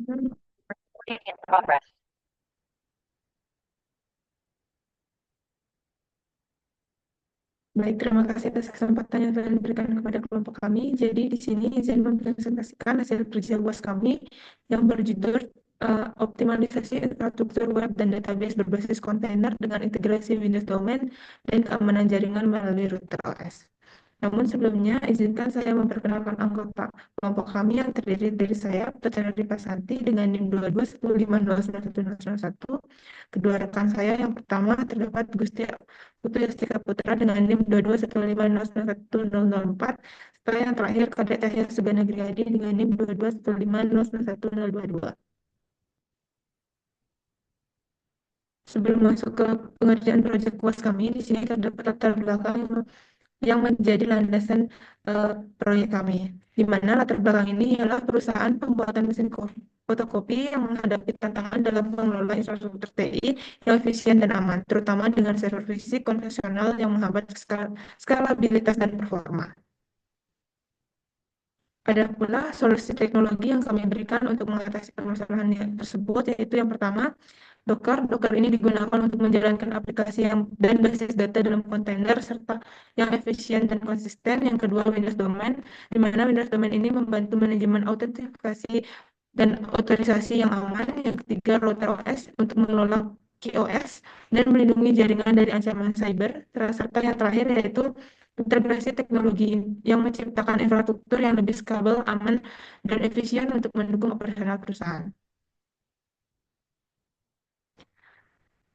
Recording in progress. Baik, terima kasih atas kesempatan yang telah diberikan kepada kelompok kami. Jadi di sini izin mempresentasikan hasil kerja UAS kami yang berjudul optimalisasi infrastruktur web dan database berbasis kontainer dengan integrasi Windows Domain dan keamanan jaringan melalui router OS. Namun sebelumnya, izinkan saya memperkenalkan anggota kelompok kami yang terdiri dari saya, Dr. Ripasanti, dengan NIM 2210509101. Kedua rekan saya yang pertama terdapat Gusti Putu Yastika Putra dengan NIM 2210509104. Setelah yang terakhir, Kadek Cahya Sugana Griadi dengan NIM 2210509102. Sebelum masuk ke pengerjaan proyek kuas kami, di sini terdapat latar belakang yang menjadi landasan proyek kami. Di mana latar belakang ini ialah perusahaan pembuatan mesin fotokopi yang menghadapi tantangan dalam mengelola infrastruktur TI yang efisien dan aman, terutama dengan server fisik konvensional yang menghambat skalabilitas dan performa. Ada pula solusi teknologi yang kami berikan untuk mengatasi permasalahan tersebut, yaitu yang pertama, Docker. Docker ini digunakan untuk menjalankan aplikasi dan basis data dalam kontainer serta yang efisien dan konsisten. Yang kedua, Windows Domain, di mana Windows Domain ini membantu manajemen autentikasi dan otorisasi yang aman. Yang ketiga, Router OS untuk mengelola QoS dan melindungi jaringan dari ancaman cyber. Serta yang terakhir yaitu integrasi teknologi yang menciptakan infrastruktur yang lebih scalable, aman, dan efisien untuk mendukung operasional perusahaan.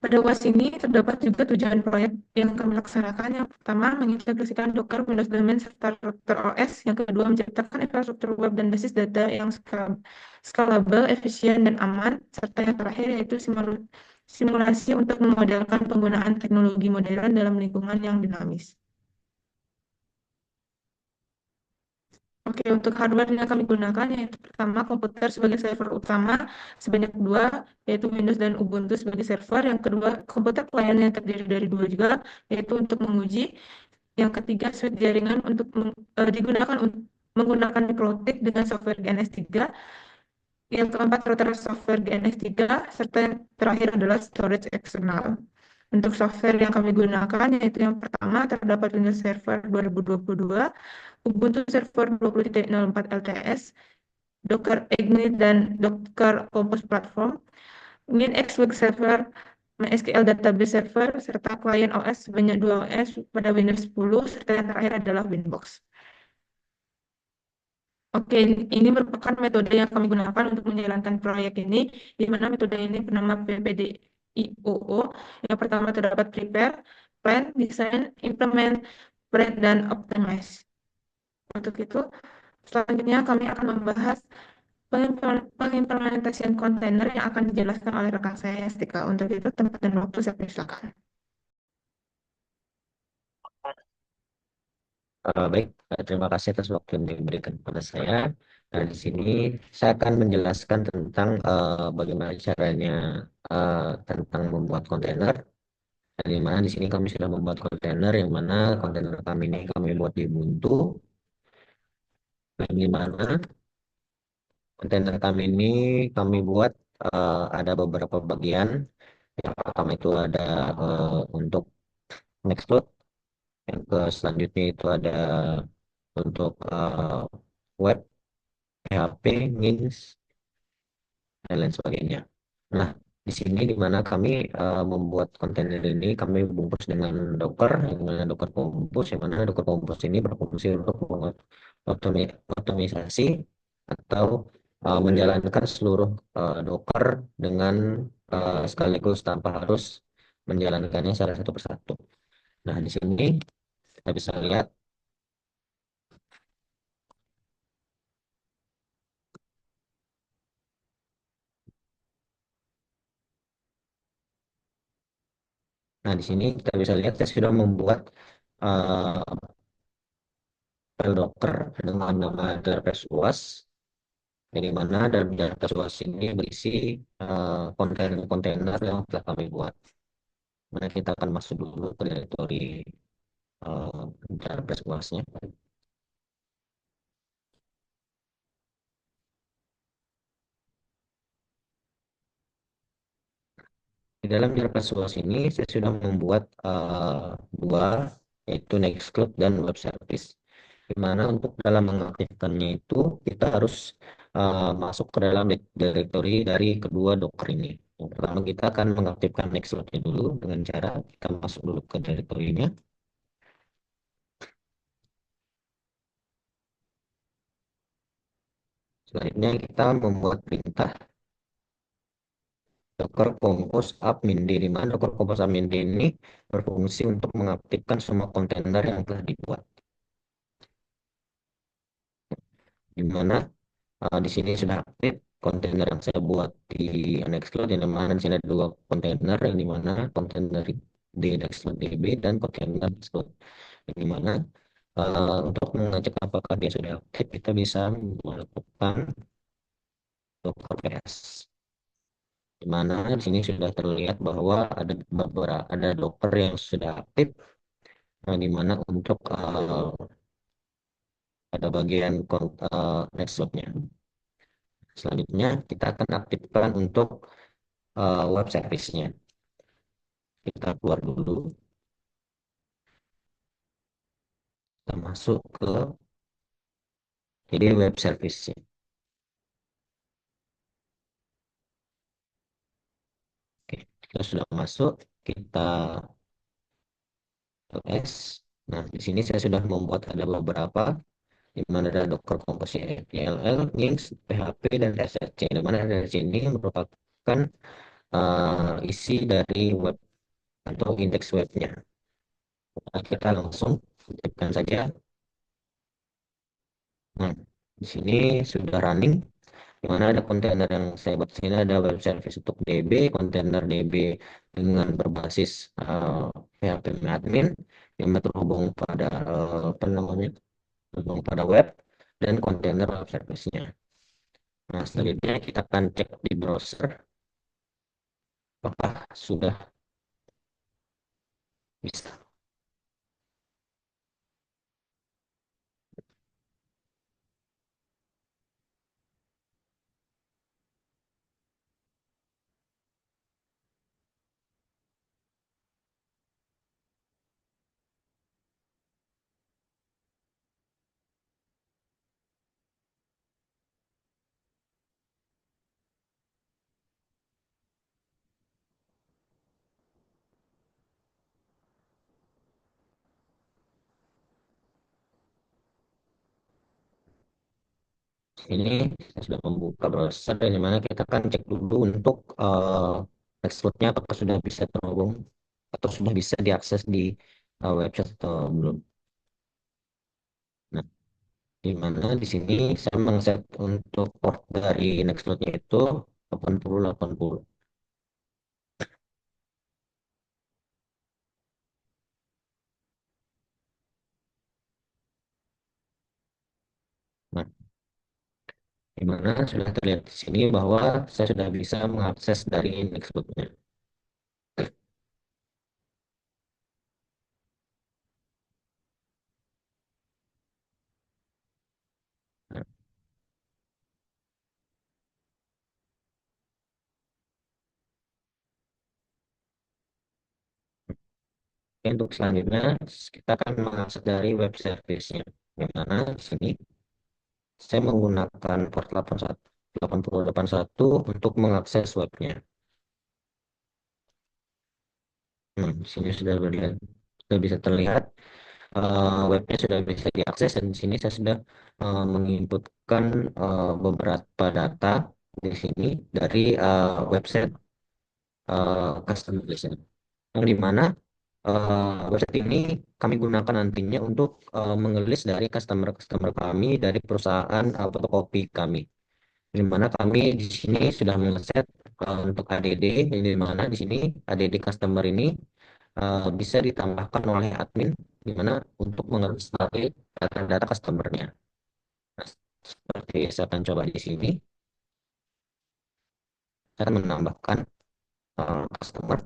Pada UAS ini terdapat juga tujuan proyek yang kami laksanakan. Yang pertama, mengintegrasikan Docker, Windows Domain, serta Router OS. Yang kedua, menciptakan infrastruktur web dan basis data yang scalable, efisien, dan aman. Serta yang terakhir yaitu simulasi untuk memodelkan penggunaan teknologi modern dalam lingkungan yang dinamis. Oke, untuk hardware yang kami gunakan yaitu pertama komputer sebagai server utama sebanyak dua, yaitu Windows dan Ubuntu sebagai server. Yang kedua, komputer pelayan yang terdiri dari dua juga, yaitu untuk menguji. Yang ketiga, switch jaringan untuk digunakan untuk menggunakan Cloudtick dengan software GNS3. Yang keempat, router software GNS3, serta yang terakhir adalah storage eksternal. Untuk software yang kami gunakan, yaitu yang pertama, terdapat Windows Server 2022, Ubuntu Server 20.04 LTS, Docker Ignite, dan Docker Compose Platform, NginX Web Server, MySQL Database Server, serta klien OS sebanyak 2 OS pada Windows 10, serta yang terakhir adalah Winbox. Oke, ini merupakan metode yang kami gunakan untuk menjalankan proyek ini, di mana metode ini bernama PPDIOO. Yang pertama terdapat prepare, plan, design, implement, spread, dan optimize. Untuk itu, selanjutnya kami akan membahas pengimplementasian kontainer yang akan dijelaskan oleh rekan saya, Stika. Untuk itu, tempat dan waktu saya persilakan. Baik, terima kasih atas waktu yang diberikan kepada saya. Nah, di sini saya akan menjelaskan tentang bagaimana caranya tentang membuat kontainer. Dan di mana di sini kami sudah membuat kontainer, yang mana kontainer kami ini kami buat di Ubuntu. Dan di mana kontainer kami ini kami buat ada beberapa bagian. Yang pertama itu ada untuk Nextcloud. Yang ke selanjutnya itu ada untuk web, PHP, Nginx, dan lain sebagainya. Nah, di sini di mana kami membuat kontainer ini, kami bungkus dengan Docker, yang mana Docker Compose, yang mana Docker Compose ini berfungsi untuk otomisasi atau menjalankan seluruh Docker dengan sekaligus tanpa harus menjalankannya secara satu persatu. Nah, di sini kita bisa lihat. Nah, di sini kita bisa lihat saya sudah membuat uh, file Docker dengan nama database UAS, di mana dalam database UAS ini berisi kontainer-kontainer yang telah kami buat. Mana kita akan masuk dulu ke direktori database UAS-nya. dalam Java SOAS ini saya sudah membuat dua, yaitu Nextcloud dan Web Service. Di mana untuk dalam mengaktifkannya itu kita harus masuk ke dalam directory dari kedua Docker ini. Yang pertama kita akan mengaktifkan Nextcloud-nya dulu dengan cara kita masuk dulu ke directory-nya. Selanjutnya kita membuat perintah Docker Compose Admin D, di mana Docker Compose Admin D ini berfungsi untuk mengaktifkan semua kontainer yang telah dibuat. Di mana di sini sudah aktif kontainer yang saya buat di Nextcloud, yang mana di sini ada dua kontainer, yang di mana kontainer di Nextcloud DB dan kontainer Nextcloud. Yang di mana untuk mengecek apakah dia sudah aktif, kita bisa melakukan Docker PS. Di mana di sini sudah terlihat bahwa ada beberapa Docker yang sudah aktif, di mana untuk ada bagian Nextcloud-nya. Selanjutnya kita akan aktifkan untuk web service-nya. Kita keluar dulu, kita masuk ke jadi web service-nya. Oke, kita sudah masuk, kita ls. Nah, di sini saya sudah membuat ada beberapa, di mana ada Docker Compose YAML, Nginx, PHP, dan SRC. Di mana dari sini merupakan isi dari web atau indeks webnya. Nah, kita langsung aktifkan saja. Nah, di sini sudah running, di mana ada kontainer yang saya buat di sini, ada web service untuk DB, kontainer DB dengan berbasis PHP admin yang terhubung pada apa namanya, terhubung pada web, dan kontainer web service-nya. Nah, selanjutnya kita akan cek di browser apakah sudah bisa. Ini saya sudah membuka browser, dan dimana kita akan cek dulu untuk Nextcloud-nya apakah sudah bisa terhubung atau sudah bisa diakses di website atau belum. Nah, di mana di sini saya mengset untuk port dari Nextcloud-nya itu 8080. Nah, di mana sudah terlihat di sini bahwa saya sudah bisa mengakses dari Nextcloud-nya. Nah, untuk selanjutnya kita akan mengakses dari web service-nya. Di mana di sini saya menggunakan port 8081 untuk mengakses webnya. Di sini sudah bisa terlihat webnya sudah bisa diakses, dan di sini saya sudah menginputkan beberapa data di sini dari website customization, yang di mana website ini kami gunakan nantinya untuk mengelis dari customer-customer kami dari perusahaan fotokopi kami. Di mana kami di sini sudah mengeset untuk ADD, di mana di sini ADD customer ini bisa ditambahkan oleh admin, di mana untuk mengelis dari data-data customernya. Nah, seperti saya akan coba di sini, saya akan menambahkan customer.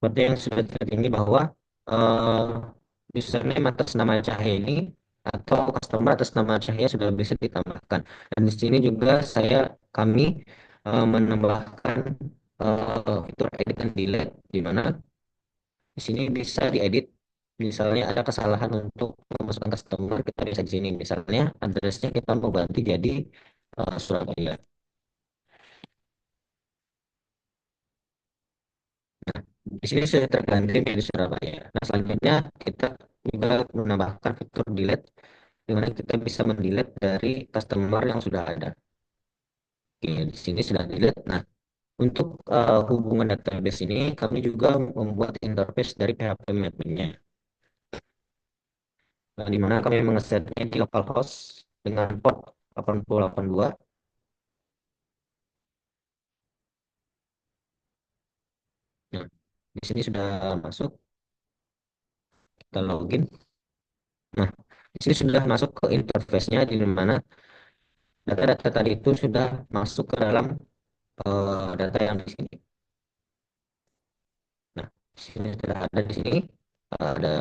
seperti yang sudah tertinggi bahwa eh, username atas nama Cahaya ini atau customer atas nama Cahaya sudah bisa ditambahkan. Dan di sini juga kami menambahkan fitur edit dan delete, di mana di sini bisa diedit. Misalnya ada kesalahan untuk memasukkan customer, kita bisa di sini. Misalnya addressnya kita mau ganti jadi Surabaya. Di sini sudah terganti menjadi Surabaya. Nah, selanjutnya kita juga menambahkan fitur delete, di mana kita bisa mendelete dari customer yang sudah ada. Oke, di sini sudah delete. Nah, untuk hubungan database ini, kami juga membuat interface dari PHP mapping-nya. Nah, di mana kami mengesetnya di localhost dengan port 8082. Nah, di sini sudah masuk, kita login. Nah, di sini sudah masuk ke interface-nya, di mana data-data tadi itu sudah masuk ke dalam data yang di sini. Nah, di sini sudah ada di sini ada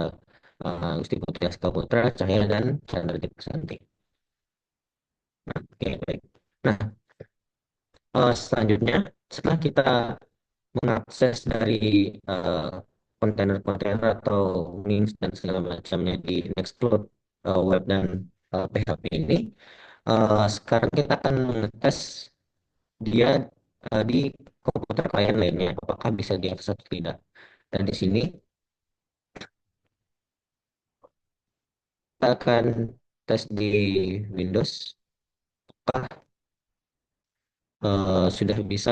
Gusti Putri Aska Putra, Cahaya dan Chandra Santi. Nah, oke baik. Nah, selanjutnya setelah kita mengakses dari eh, kontainer-kontainer atau links dan segala macamnya di Nextcloud, web dan PHP ini, sekarang kita akan mengetes dia di komputer klien lainnya, apakah bisa diakses atau tidak. Dan di sini kita akan tes di Windows, apakah sudah bisa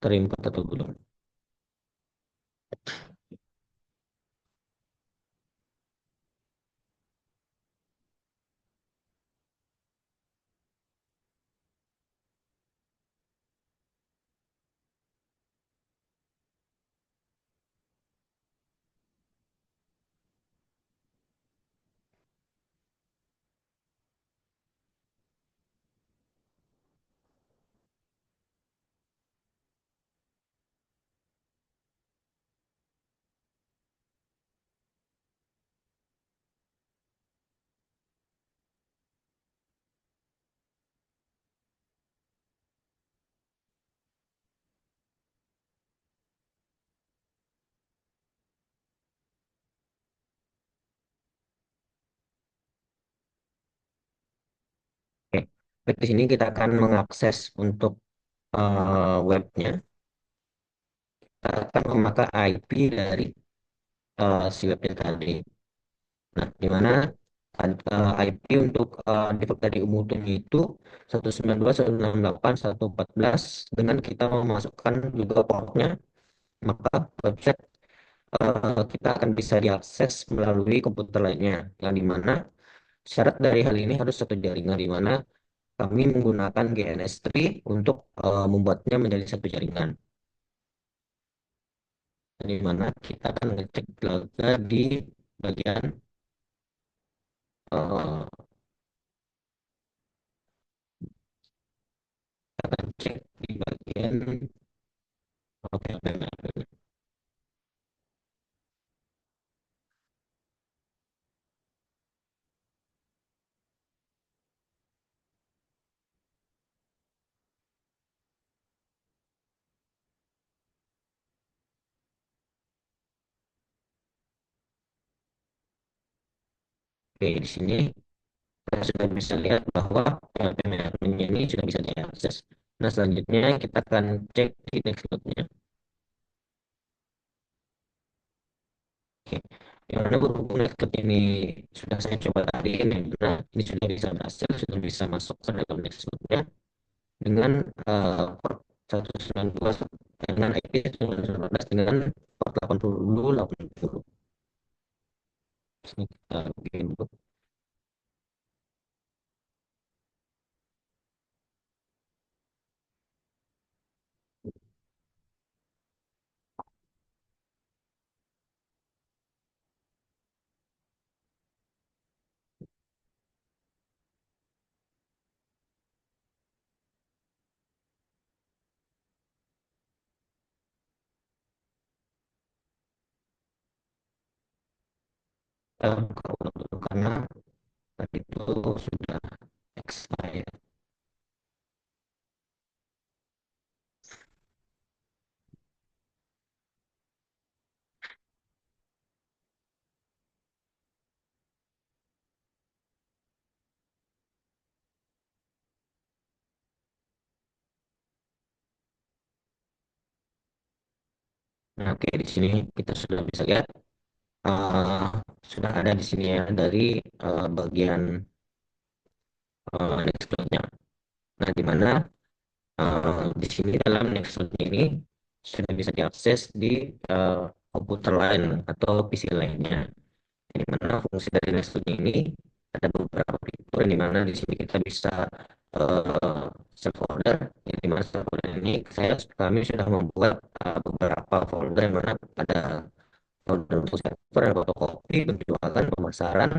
terimport atau belum. Oke. Baik, di sini kita akan mengakses untuk webnya. Kita akan memakai IP dari si webnya tadi. Nah, di mana IP untuk default dari Ubuntu itu 192.168.114, dengan kita memasukkan juga portnya, maka website kita akan bisa diakses melalui komputer lainnya, yang di mana syarat dari hal ini harus satu jaringan, di mana kami menggunakan GNS3 untuk membuatnya menjadi satu jaringan, di mana kita akan ngecek juga di bagian eh, kita akan cek di bagian oke, oke, di sini kita sudah bisa lihat bahwa PHP ini sudah bisa diakses. Nah, selanjutnya kita akan cek di dashboardnya. Oke, yang mana berhubung laptop ini sudah saya coba tadi, nah ini sudah bisa berhasil, sudah bisa masuk ke dalam dashboardnya dengan port 192, dengan IP 192 dengan port 80 80. Sini kita bikin dulu. buka ulang dulu karena tadi itu sudah expired. Nah, oke, di sini kita sudah bisa lihat eh, sudah ada di sini ya dari bagian Nextcloud-nya. Nah, di mana di sini dalam Nextcloud ini sudah bisa diakses di eh, komputer lain atau PC lainnya. Di mana fungsi dari Nextcloud ini ada beberapa fitur di mana di sini kita bisa save folder. Yang di mana save folder ini kami sudah membuat beberapa folder yang mana ada folder untuk server, fotokopi, penjualan, pemasaran,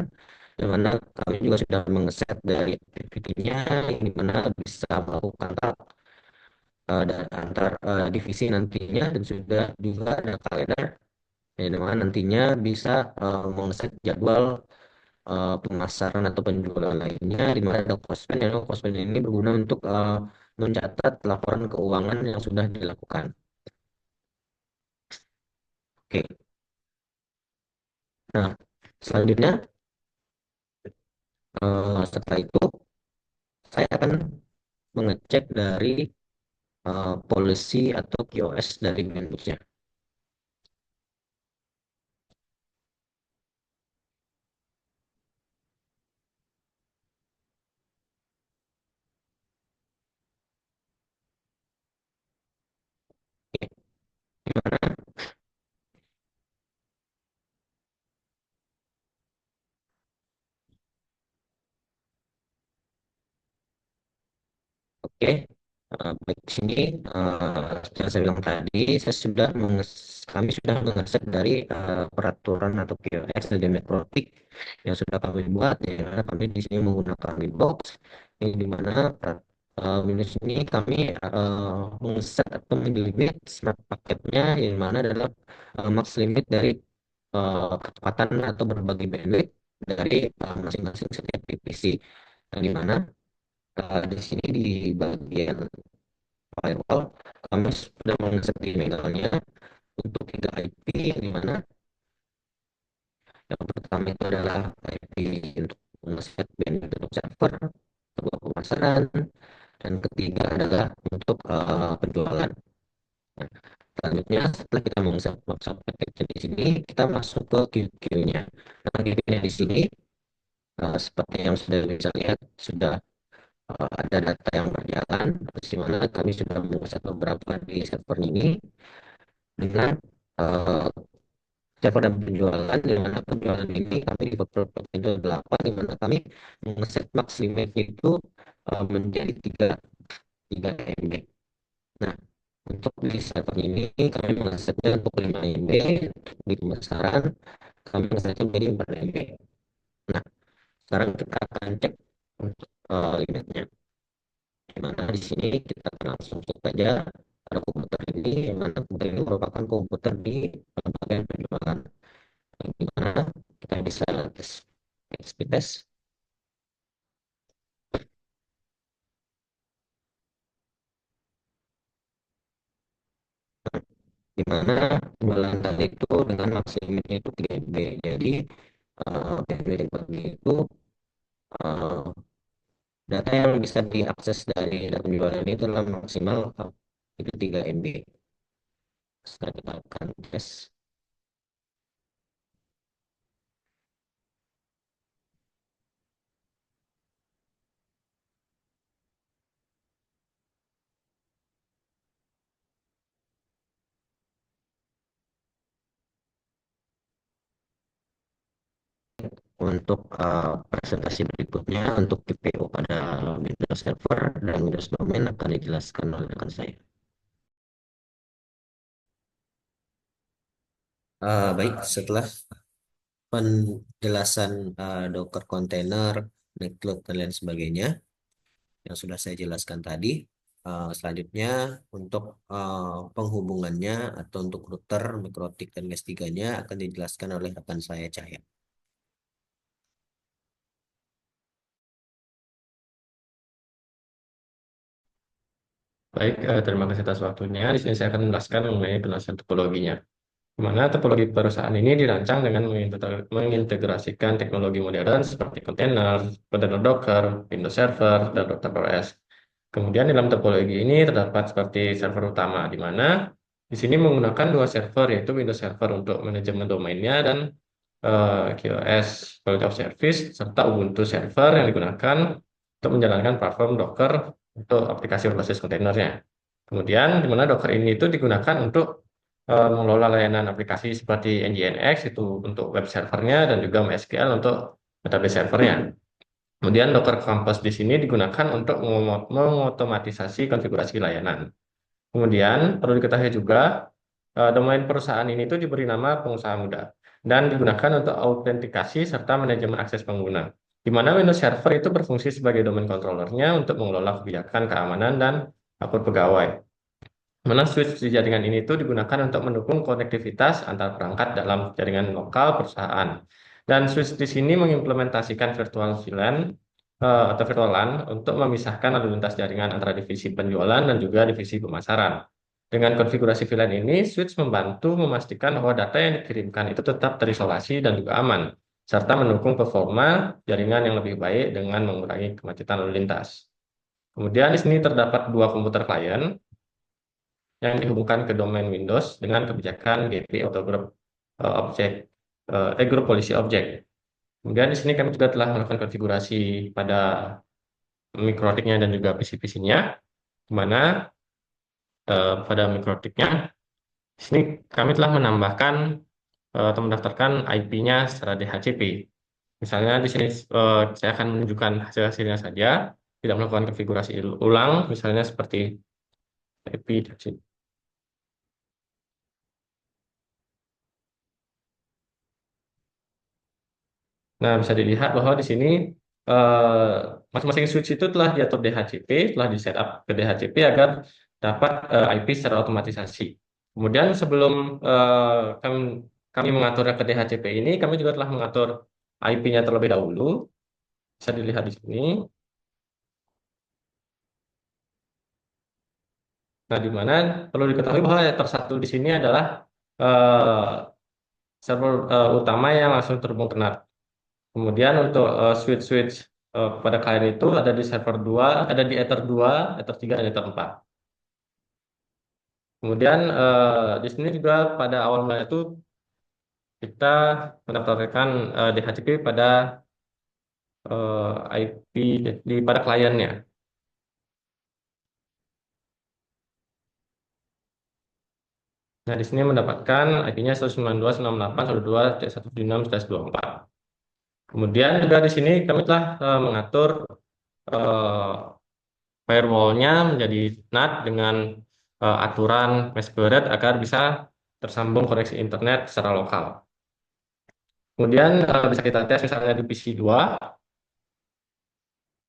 di mana kami juga sudah mengeset dari activity-nya, di mana bisa melakukan dan antar divisi nantinya, dan sudah juga ada kalender yang di mana nantinya bisa mengeset jadwal pemasaran atau penjualan lainnya, di mana ada Postman, yang Postman ini berguna untuk mencatat laporan keuangan yang sudah dilakukan. Oke, nah selanjutnya setelah itu saya akan mengecek dari policy atau QoS dari Windows-nya. Oke, gimana? Oke, baik di sini yang saya bilang tadi, kami sudah mengeset dari peraturan atau QoS dari Metrotik yang sudah kami buat, ya mana kami di sini menggunakan Winbox, yang dimana Windows ini kami mengeset atau mendelimit smart paketnya, yang mana adalah max limit dari kecepatan atau berbagi bandwidth dari masing-masing setiap PC, yang dimana di sini di bagian firewall kami sudah mengecek di emailnya untuk 3 IP, yang dimana yang pertama itu adalah IP untuk nge-set bandwidth untuk server, kedua pemasaran, dan ketiga adalah untuk penjualan. Nah, selanjutnya setelah kita mengecek WhatsApp package di sini, kita masuk ke QQ-nya. Nah, QQ-nya di sini seperti yang sudah bisa lihat sudah ada data yang berjalan, di mana kami sudah mengecek beberapa di server ini dengan eh, server dan penjualan, di mana penjualan ini kami di beberapa itu 8, di mana kami mengeset max limitnya itu menjadi 3 MB. Nah, untuk di server ini kami mengesetnya untuk 5 MB, untuk di pemasaran kami mengesetnya menjadi 4 MB. Nah, sekarang kita akan cek untuk limitnya. Di mana di sini kita akan langsung cek saja pada komputer ini, yang mana komputer ini merupakan komputer di bagian penjualan, di mana kita bisa tes speed test, di mana penjualan tadi itu dengan maksimalnya itu 3 MB. Jadi bandwidth yang tadi itu eh, data yang bisa diakses dari data penjualan itu adalah maksimal itu 3 MB. Setelah kita akan tes untuk presentasi berikutnya untuk GPU pada Windows Server dan Windows Domain akan dijelaskan oleh rekan saya. Baik, setelah penjelasan Docker container, Nextcloud, dan lain sebagainya yang sudah saya jelaskan tadi, selanjutnya untuk penghubungannya atau untuk router, mikrotik, dan S3-nya akan dijelaskan oleh rekan saya Cahya. Baik, terima kasih atas waktunya. Di sini saya akan menjelaskan mengenai penjelasan topologinya. Di mana topologi perusahaan ini dirancang dengan mengintegrasikan teknologi modern seperti kontainer Docker, Windows Server, dan RDOS. Kemudian dalam topologi ini terdapat seperti server utama, di mana di sini menggunakan dua server, yaitu Windows Server untuk manajemen domainnya dan QoS Quality of Service, serta Ubuntu Server yang digunakan untuk menjalankan platform Docker untuk aplikasi berbasis kontainernya. Kemudian di mana Docker ini itu digunakan untuk mengelola layanan aplikasi seperti Nginx itu untuk web servernya dan juga MySQL untuk database servernya. Kemudian Docker Compose di sini digunakan untuk mengotomatisasi konfigurasi layanan. Kemudian perlu diketahui juga domain perusahaan ini itu diberi nama pengusaha muda dan digunakan untuk autentikasi serta manajemen akses pengguna. Di mana Windows Server itu berfungsi sebagai domain controllernya untuk mengelola kebijakan keamanan dan akun pegawai. Mana switch di jaringan ini itu digunakan untuk mendukung konektivitas antar perangkat dalam jaringan lokal perusahaan. Dan switch di sini mengimplementasikan virtual VLAN atau virtual LAN untuk memisahkan lalu lintas jaringan antara divisi penjualan dan juga divisi pemasaran. Dengan konfigurasi VLAN ini, switch membantu memastikan bahwa data yang dikirimkan itu tetap terisolasi dan juga aman, serta mendukung performa jaringan yang lebih baik dengan mengurangi kemacetan lalu lintas. Kemudian di sini terdapat dua komputer klien yang dihubungkan ke domain Windows dengan kebijakan GP atau grup objek grup polisi objek. Kemudian di sini kami juga telah melakukan konfigurasi pada mikrotiknya dan juga PC-PC-nya, di mana pada mikrotiknya di sini kami telah menambahkan atau mendaftarkan IP-nya secara DHCP. Misalnya di sini saya akan menunjukkan hasil-hasilnya saja, tidak melakukan konfigurasi ulang, misalnya seperti IP DHCP. Nah, bisa dilihat bahwa di sini eh, masing-masing switch itu telah diatur DHCP, telah di setup ke DHCP agar dapat IP secara otomatisasi. Kemudian sebelum kami, kami mengaturnya ke DHCP ini, kami juga telah mengatur IP-nya terlebih dahulu. Bisa dilihat di sini. Nah, di mana perlu diketahui bahwa yang tersatu di sini adalah eh, server utama yang langsung terhubung ke NAT. Kemudian untuk switch-switch pada klien itu ada di server 2, ada di Ether 2, Ether 3, dan Ether 4. Kemudian di sini juga pada awal mulanya itu kita mendaftarkan DHCP pada IP pada kliennya. Nah, di sini mendapatkan IP-nya 192.168.1.2.1.6/24. Kemudian juga di sini kami telah mengatur eh, firewall-nya menjadi NAT dengan aturan masquerade agar bisa tersambung koneksi internet secara lokal. Kemudian bisa kita tes misalnya di PC 2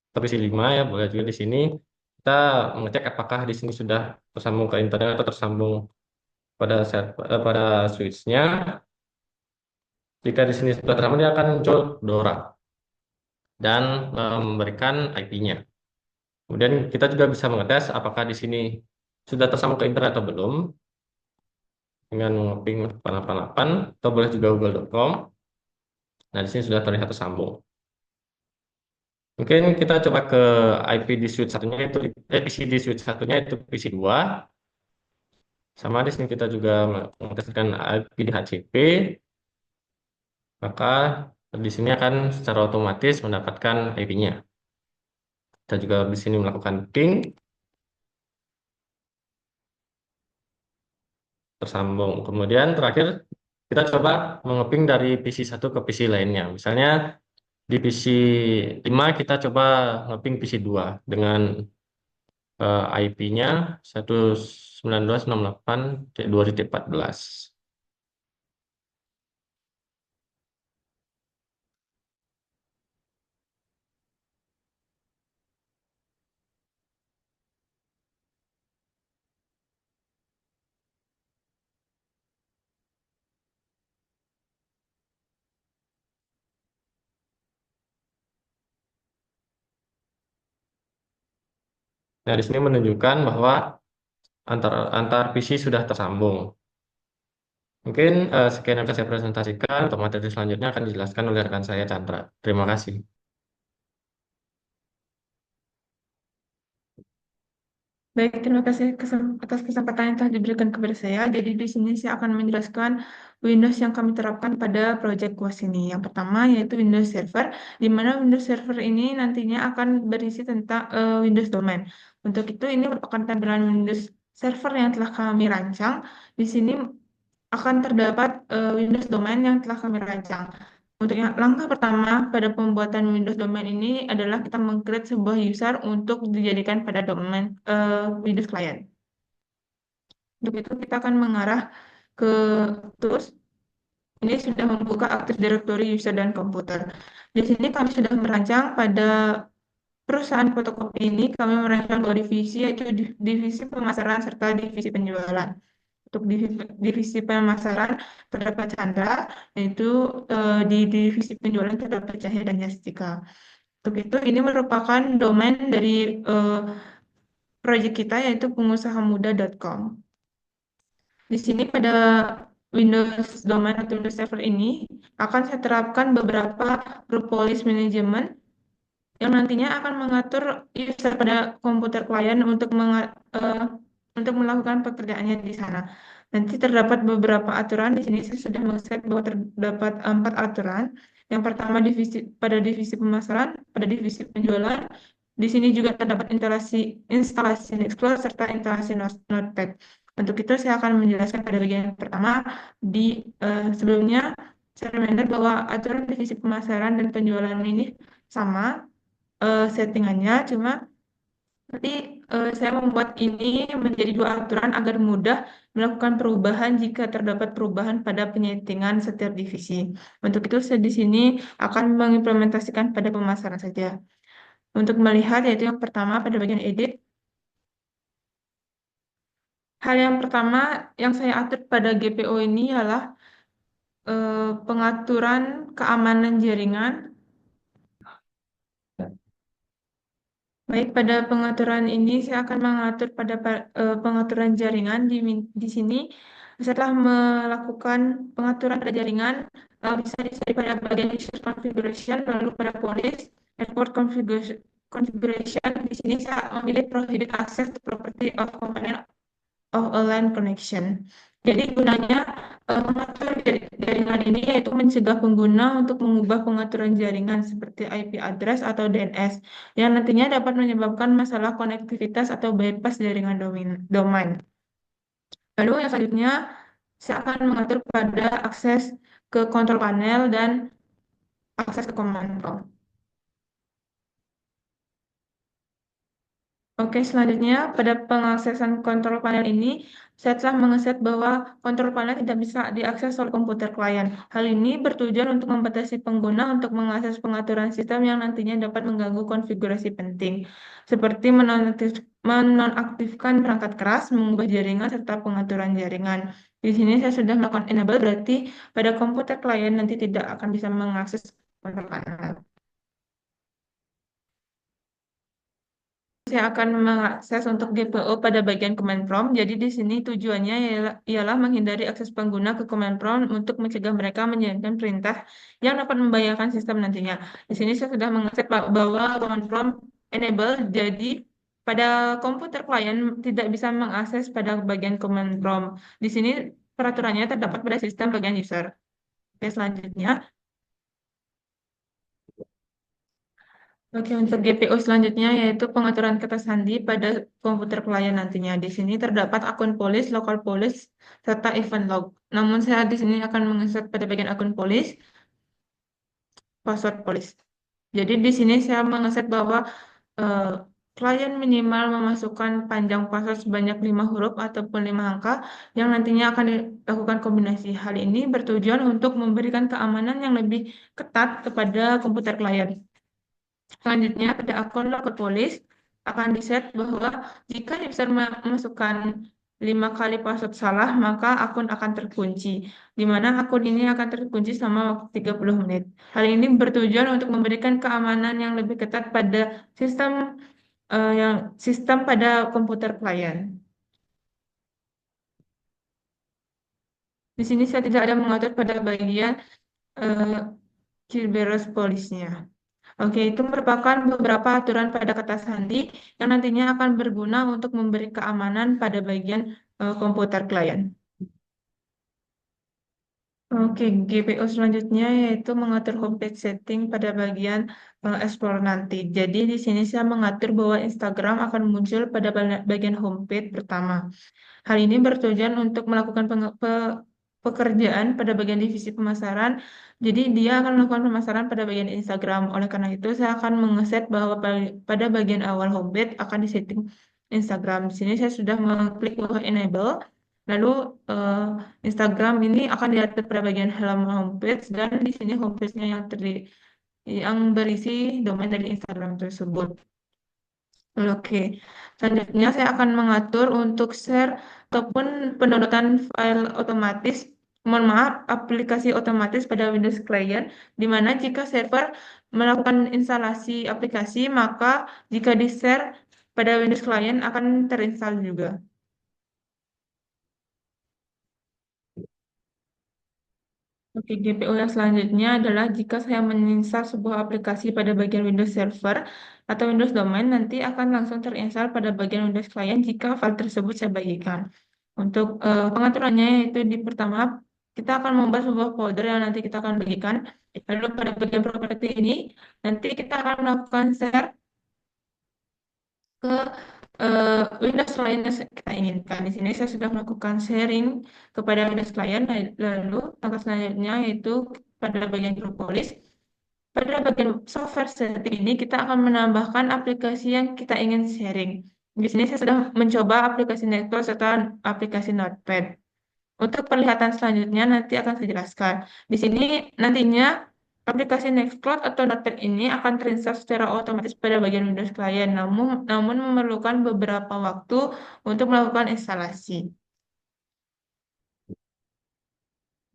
atau PC 5 ya, boleh juga di sini kita mengecek apakah di sini sudah tersambung ke internet atau tersambung pada pada switch-nya. Jika di sini sudah tersambung, dia akan muncul Dora dan memberikan IP-nya. Kemudian kita juga bisa mengetes apakah di sini sudah tersambung ke internet atau belum dengan ping 888 atau boleh juga google.com. Nah, di sini sudah terlihat tersambung. Mungkin kita coba ke IP di switch satunya itu PC di switch satunya itu PC 2. Sama di sini kita juga mengeteskan IP di HCP, maka di sini akan secara otomatis mendapatkan IP-nya. Kita juga di sini melakukan ping tersambung. Kemudian terakhir kita coba mengeping dari PC satu ke PC lainnya. Misalnya di PC 5 kita coba ngeping PC 2 dengan IP-nya 192.168.2.14. Nah, di sini menunjukkan bahwa antar PC sudah tersambung. Mungkin sekian yang akan saya presentasikan. Untuk materi selanjutnya akan dijelaskan oleh rekan saya Chandra. Terima kasih. Baik, terima kasih atas kesempatan yang telah diberikan kepada saya. Jadi di sini saya akan menjelaskan Windows yang kami terapkan pada proyek UAS ini. Yang pertama yaitu Windows Server, di mana Windows Server ini nantinya akan berisi tentang Windows Domain. Untuk itu ini merupakan tampilan Windows Server yang telah kami rancang. Di sini akan terdapat Windows Domain yang telah kami rancang. Untuk yang langkah pertama pada pembuatan Windows Domain ini adalah kita meng-create sebuah user untuk dijadikan pada domain Windows Client. Untuk itu kita akan mengarah ke tools. Ini sudah membuka Active Directory user dan komputer. Di sini kami sudah merancang pada perusahaan fotokopi ini, kami merancang dua divisi, yaitu divisi pemasaran serta divisi penjualan. Untuk divisi pemasaran terdapat Chandra, yaitu di divisi penjualan terdapat Cahya dan Yastika. Untuk itu, ini merupakan domain dari proyek kita, yaitu pengusahamuda.com. Di sini pada Windows Domain atau Windows Server ini akan saya terapkan beberapa group policy management yang nantinya akan mengatur user pada komputer klien untuk melakukan pekerjaannya di sana. Nanti terdapat beberapa aturan. Di sini saya sudah men-set bahwa terdapat 4 aturan. Yang pertama pada divisi pemasaran, pada divisi penjualan. Di sini juga terdapat instalasi Nextcloud serta instalasi Notepad. Untuk itu saya akan menjelaskan pada bagian pertama. Sebelumnya saya reminder bahwa aturan divisi pemasaran dan penjualan ini sama settingannya, cuma nanti saya membuat ini menjadi dua aturan agar mudah melakukan perubahan jika terdapat perubahan pada penyetingan setiap divisi. Untuk itu saya di sini akan mengimplementasikan pada pemasaran saja. Untuk melihat yaitu yang pertama pada bagian edit. Hal yang pertama yang saya atur pada GPO ini adalah pengaturan keamanan jaringan. Baik, pada pengaturan ini saya akan mengatur pada pengaturan jaringan di sini. Setelah melakukan pengaturan pada jaringan, bisa dicari pada bagian user configuration, lalu pada policy, network configuration. Di sini saya memilih prohibit access to property of component of a LAN connection. Jadi gunanya mengatur jaringan ini yaitu mencegah pengguna untuk mengubah pengaturan jaringan seperti IP address atau DNS yang nantinya dapat menyebabkan masalah konektivitas atau bypass jaringan domain. Lalu yang selanjutnya saya akan mengatur pada akses ke kontrol panel dan akses ke command prompt. Oke, selanjutnya pada pengaksesan kontrol panel ini, saya telah mengeset bahwa kontrol panel tidak bisa diakses oleh komputer klien. Hal ini bertujuan untuk membatasi pengguna untuk mengakses pengaturan sistem yang nantinya dapat mengganggu konfigurasi penting, seperti menonaktifkan perangkat keras, mengubah jaringan, serta pengaturan jaringan. Di sini saya sudah melakukan enable, berarti pada komputer klien nanti tidak akan bisa mengakses kontrol panel. Saya akan mengakses untuk GPO pada bagian command prompt. Jadi di sini tujuannya ialah menghindari akses pengguna ke command prompt untuk mencegah mereka menjalankan perintah yang dapat membahayakan sistem nantinya. Di sini saya sudah mengakses bahwa command prompt enable, jadi pada komputer klien tidak bisa mengakses pada bagian command prompt. Di sini peraturannya terdapat pada sistem bagian user. Oke, selanjutnya. Oke, untuk GPO selanjutnya yaitu pengaturan kata sandi pada komputer klien nantinya. Di sini terdapat akun polis, lokal polis, serta event log. Namun saya di sini akan mengeset pada bagian akun polis, password polis. Jadi di sini saya mengeset bahwa eh, klien minimal memasukkan panjang password sebanyak 5 huruf ataupun 5 angka yang nantinya akan dilakukan kombinasi. Hal ini bertujuan untuk memberikan keamanan yang lebih ketat kepada komputer klien. Selanjutnya, pada akun local police akan diset bahwa jika user memasukkan 5 kali password salah, maka akun akan terkunci, di mana akun ini akan terkunci selama waktu 30 menit. Hal ini bertujuan untuk memberikan keamanan yang lebih ketat pada sistem yang sistem pada komputer klien. Di sini saya tidak ada mengatur pada bagian eh, Kerberos Polisnya. Oke, itu merupakan beberapa aturan pada kata sandi yang nantinya akan berguna untuk memberi keamanan pada bagian komputer klien. Oke, GPO selanjutnya yaitu mengatur homepage setting pada bagian Explore nanti. Jadi di sini saya mengatur bahwa Instagram akan muncul pada bagian homepage pertama. Hal ini bertujuan untuk melakukan pekerjaan pada bagian divisi pemasaran. Jadi dia akan melakukan pemasaran pada bagian Instagram. Oleh karena itu saya akan mengeset bahwa pada bagian awal homepage akan disetting Instagram. Di sini saya sudah mengklik bawah enable. Lalu eh, Instagram ini akan diatur pada bagian halaman homepage dan di sini homepage-nya yang berisi domain dari Instagram tersebut. Oke, selanjutnya saya akan mengatur untuk share ataupun pendownloadan file otomatis, mohon maaf, aplikasi otomatis pada Windows Client, di mana jika server melakukan instalasi aplikasi, maka jika di-share pada Windows Client akan terinstall juga. Oke, GPO yang selanjutnya adalah jika saya menginstal sebuah aplikasi pada bagian Windows Server atau Windows Domain, nanti akan langsung terinstall pada bagian Windows Client jika file tersebut saya bagikan. Untuk pengaturannya yaitu di pertama, kita akan membuat sebuah folder yang nanti kita akan bagikan. Lalu pada bagian properti ini, nanti kita akan melakukan share ke Windows Client yang kita inginkan. Di sini saya sudah melakukan sharing kepada Windows Client, lalu langkah selanjutnya yaitu pada bagian Propolis. Pada bagian software setting ini kita akan menambahkan aplikasi yang kita ingin sharing. Di sini saya sudah mencoba aplikasi Nextcloud serta aplikasi Notepad. Untuk perlihatan selanjutnya nanti akan saya jelaskan. Di sini nantinya aplikasi Nextcloud atau Notepad ini akan terinstall secara otomatis pada bagian Windows Client, namun memerlukan beberapa waktu untuk melakukan instalasi.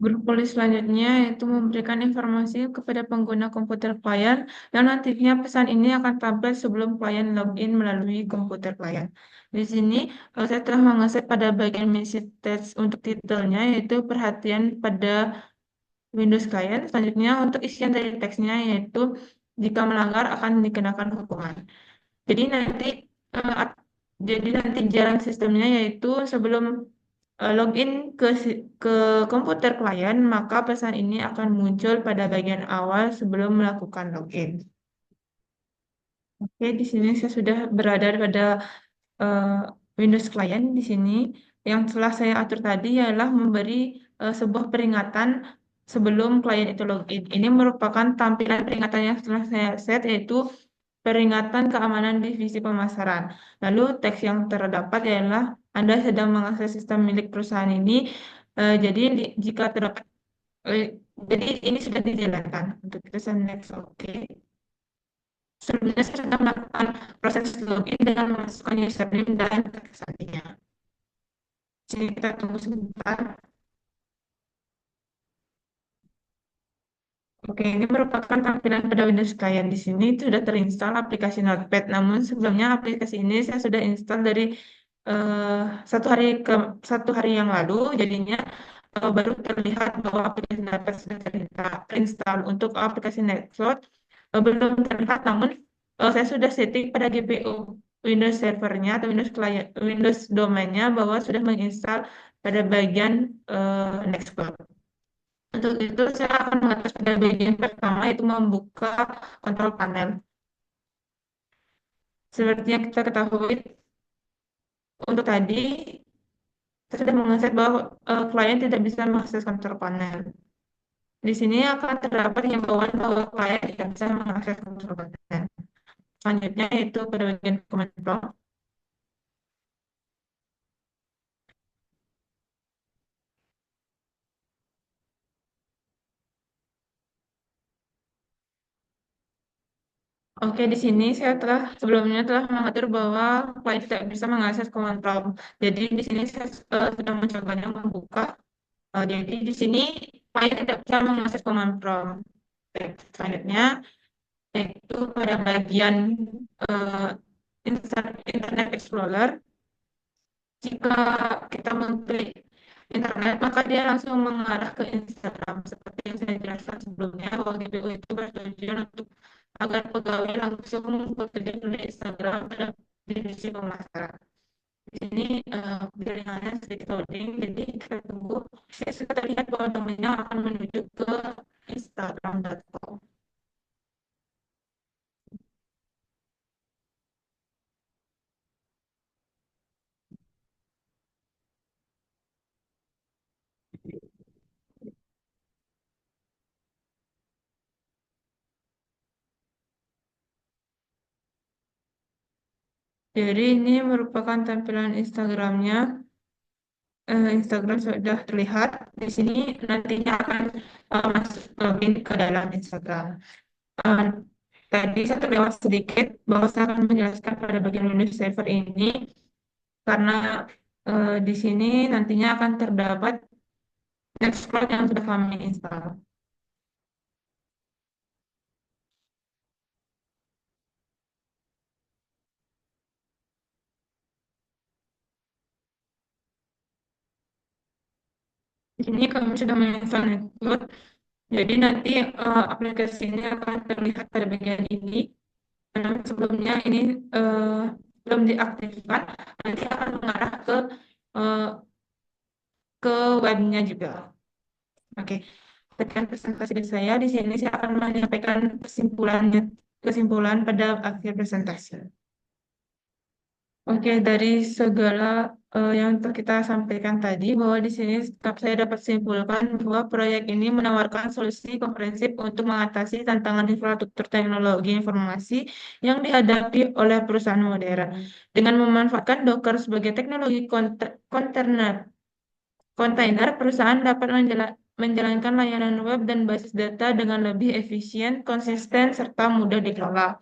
Grup polis selanjutnya yaitu memberikan informasi kepada pengguna komputer klien yang nantinya pesan ini akan tampil sebelum klien login melalui komputer klien. Di sini saya telah mengeset pada bagian message text untuk titelnya yaitu perhatian pada Windows Client. Selanjutnya untuk isian dari teksnya yaitu jika melanggar akan dikenakan hukuman. Jadi nanti eh, ap- jalan sistemnya yaitu sebelum login ke komputer klien, maka pesan ini akan muncul pada bagian awal sebelum melakukan login. Oke, di sini saya sudah berada pada eh, Windows Client. Di sini yang telah saya atur tadi ialah memberi sebuah peringatan sebelum klien itu login. Ini merupakan tampilan peringatan yang telah saya set yaitu peringatan keamanan divisi pemasaran. Lalu teks yang terdapat ialah Anda sedang mengakses sistem milik perusahaan ini. Jadi jika terdapat eh, jadi ini sudah dijalankan untuk kita next. Oke. Sebelumnya saya sudah melakukan proses login dengan memasukkan username dan teks sandinya. Sini kita tunggu sebentar. Oke, ini merupakan tampilan pada Windows Client. Di sini sudah terinstall aplikasi Notepad. Namun sebelumnya aplikasi ini saya sudah install dari eh, satu hari yang lalu. Jadinya baru terlihat bahwa aplikasi Notepad sudah terinstall. Untuk aplikasi Nextcloud belum terlihat. Namun saya sudah setting pada GPU Windows servernya atau Windows domainnya bahwa sudah menginstal pada bagian Nextcloud. Untuk itu, saya akan mengatur pada bagian pertama, yaitu membuka kontrol panel. Seperti yang kita ketahui, untuk tadi, saya sudah mengeset bahwa klien tidak bisa mengakses kontrol panel. Di sini akan terdapat himbauan bahwa klien tidak bisa mengakses kontrol panel. Selanjutnya, yaitu pada bagian command prompt. Oke, di sini saya sebelumnya telah mengatur bahwa klien tidak bisa mengakses command prompt. Jadi di sini saya sedang mencobanya membuka. Jadi di sini klien tidak bisa mengakses command prompt. Selanjutnya yaitu pada bagian Internet Explorer, jika kita mengklik internet, maka dia langsung mengarah ke Instagram. Seperti yang saya jelaskan sebelumnya, bahwa GPU itu bertujuan untuk agar pegawai langsung bekerja di Instagram pada divisi pemasaran. Di sini jaringannya sedikit loading, jadi kita tunggu. Saya sudah terlihat bahwa domainnya akan menuju ke instagram.com. Jadi ini merupakan tampilan Instagramnya. Instagram sudah terlihat. Di sini nantinya akan masuk login ke dalam Instagram. Eh, Tadi saya terlewat sedikit bahwa saya akan menjelaskan pada bagian Windows Server ini karena di sini nantinya akan terdapat Nextcloud yang sudah kami install. Di sini kami sudah menginstal Nextcloud. Jadi nanti aplikasi ini akan terlihat pada bagian ini. Sebelumnya ini eh, belum diaktifkan, nanti akan mengarah eh, ke webnya juga. Oke, sekian presentasi dari saya. Di sini saya akan menyampaikan kesimpulan pada akhir presentasi. Oke, dari segala yang telah kita sampaikan tadi, bahwa di sini saya dapat simpulkan bahwa proyek ini menawarkan solusi komprehensif untuk mengatasi tantangan infrastruktur teknologi informasi yang dihadapi oleh perusahaan modern. Dengan memanfaatkan Docker sebagai teknologi kontainer, perusahaan dapat menjalankan layanan web dan basis data dengan lebih efisien, konsisten, serta mudah dikelola.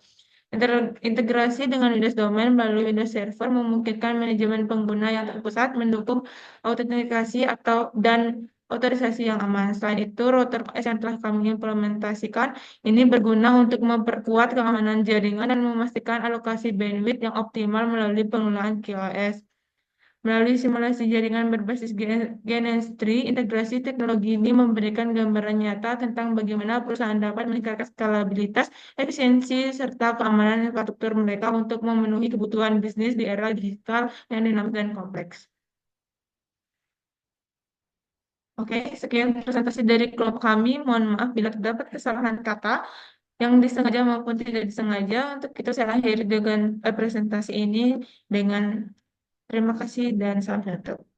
Integrasi dengan Windows Domain melalui Windows Server memungkinkan manajemen pengguna yang terpusat, mendukung autentikasi dan otorisasi yang aman. Selain itu, router OS yang telah kami implementasikan ini berguna untuk memperkuat keamanan jaringan dan memastikan alokasi bandwidth yang optimal melalui penggunaan QoS. Melalui simulasi jaringan berbasis GNS3, integrasi teknologi ini memberikan gambaran nyata tentang bagaimana perusahaan dapat meningkatkan skalabilitas, efisiensi, serta keamanan infrastruktur mereka untuk memenuhi kebutuhan bisnis di era digital yang dinamis dan kompleks. Oke, sekian presentasi dari kelompok kami. Mohon maaf bila terdapat kesalahan kata yang disengaja maupun tidak disengaja. Untuk itu saya akhiri dengan presentasi ini dengan terima kasih dan salam satu.